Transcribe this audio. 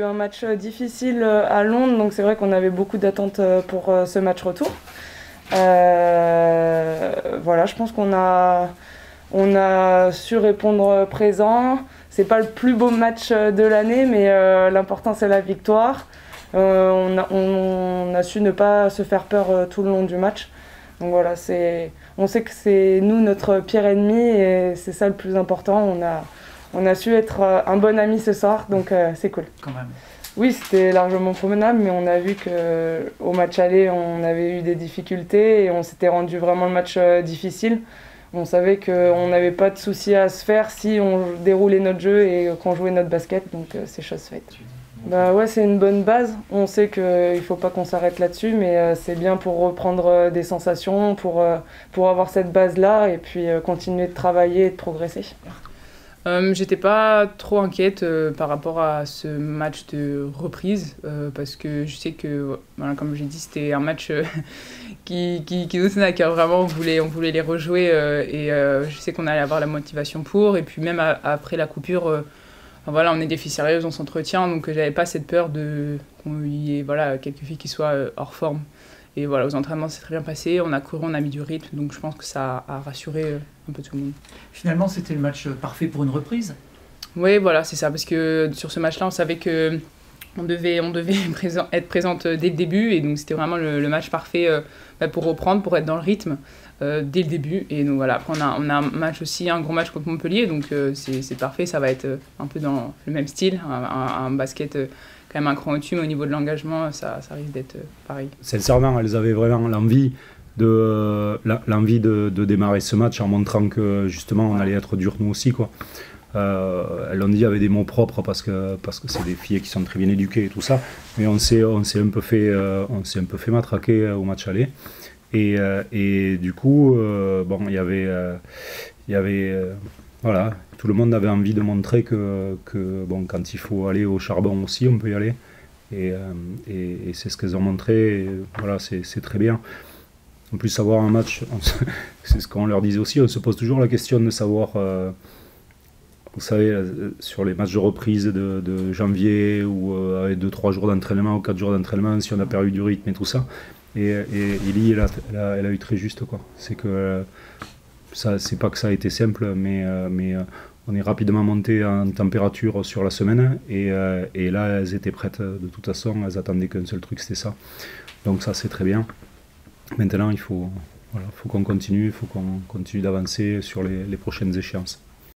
eu un match difficile à Londres, donc c'est vrai qu'on avait beaucoup d'attentes pour ce match retour. Voilà, je pense on a su répondre présent. C'est pas le plus beau match de l'année, mais l'important c'est la victoire. On a su ne pas se faire peur tout le long du match. Donc voilà, on sait que c'est nous notre pire ennemi et c'est ça le plus important. On a su être un bon ami ce soir, donc c'est cool. Quand même. Oui, c'était largement promenable, mais on a vu qu'au match aller, on avait eu des difficultés et on s'était rendu vraiment le match difficile. On savait qu'on n'avait pas de soucis à se faire si on déroulait notre jeu et qu'on jouait notre basket, donc c'est chose faite. Bah ouais, c'est une bonne base. On sait qu'il ne faut pas qu'on s'arrête là-dessus, mais c'est bien pour reprendre des sensations, pour avoir cette base-là et puis continuer de travailler et de progresser. J'étais pas trop inquiète par rapport à ce match de reprise parce que je sais que, voilà, comme j'ai dit, c'était un match qui nous tenait à cœur. Vraiment, on voulait les rejouer et je sais qu'on allait avoir la motivation pour. Et puis même après la coupure, voilà, on est des filles sérieuses, on s'entretient, donc j'avais pas cette peur qu'il y ait voilà, quelques filles qui soient hors forme. Et voilà, aux entraînements, c'est très bien passé, on a couru, on a mis du rythme, donc je pense que ça a rassuré un peu tout le monde. Finalement, c'était le match parfait pour une reprise? Oui, voilà, c'est ça, parce que sur ce match-là, on savait qu'on devait être présente dès le début, et donc c'était vraiment le match parfait pour reprendre, pour être dans le rythme dès le début. Et donc voilà, après on a un match aussi, un gros match contre Montpellier, donc c'est parfait, ça va être un peu dans le même style, un basket quand même un cran au-dessus, mais au niveau de l'engagement, ça risque d'être pareil. Sincèrement, elles avaient vraiment l'envie de démarrer ce match en montrant que justement on allait être dur nous aussi, quoi. Elles l'ont dit avec des mots propres parce que c'est des filles qui sont très bien éduquées et tout ça, mais on s'est un peu fait matraquer au match aller et du coup bon, il y avait voilà, tout le monde avait envie de montrer que bon, quand il faut aller au charbon aussi, on peut y aller. Et c'est ce qu'elles ont montré. Et voilà, c'est très bien. En plus, savoir un match, c'est ce qu'on leur disait aussi, on se pose toujours la question de savoir, vous savez, sur les matchs de reprise de janvier, ou avec 2-3 jours d'entraînement ou 4 jours d'entraînement, si on a perdu du rythme et tout ça. Et Ellie, elle a eu très juste, quoi. C'est que c'est pas que ça a été simple, mais on est rapidement monté en température sur la semaine et là elles étaient prêtes de toute façon, elles attendaient qu'un seul truc, c'était ça. Donc ça c'est très bien. Maintenant il faut qu'on continue, d'avancer sur les prochaines échéances.